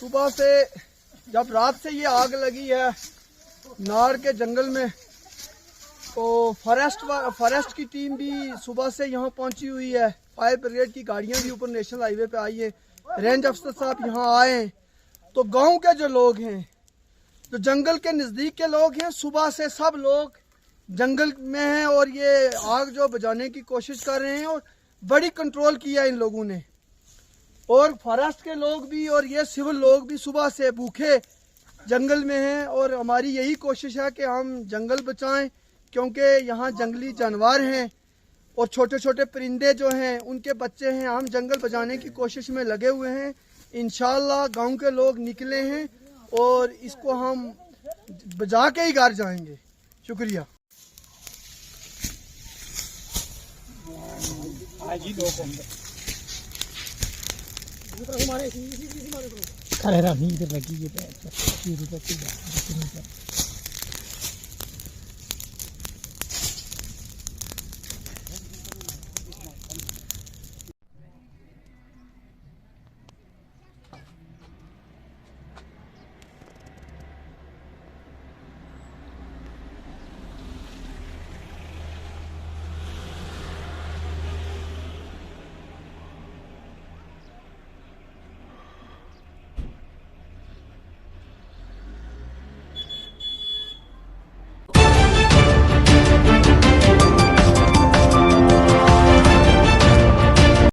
सुबह से जब रात से ये आग लगी है नार के जंगल में, तो फॉरेस्ट की टीम भी सुबह से यहाँ पहुंची हुई है। फायर ब्रिगेड की गाड़ियाँ भी ऊपर नेशनल हाईवे पे आई है। रेंज अफसर साहब यहाँ आए हैं। तो गांव के जो लोग हैं, जो जंगल के नज़दीक के लोग हैं, सुबह से सब लोग जंगल में हैं और ये आग जो बुझाने की कोशिश कर रहे हैं और बड़ी कंट्रोल किया इन लोगों ने। और फॉरेस्ट के लोग भी और ये सिविल लोग भी सुबह से भूखे जंगल में हैं और हमारी यही कोशिश है कि हम जंगल बचाएं, क्योंकि यहाँ जंगली जानवर हैं और छोटे छोटे परिंदे जो हैं उनके बच्चे हैं। हम जंगल बचाने की कोशिश में लगे हुए हैं। इंशाल्लाह गांव के लोग निकले हैं और इसको हम बचा के ही घर जाएंगे। शुक्रिया। खड़े रहा नहीं इधर लगी ये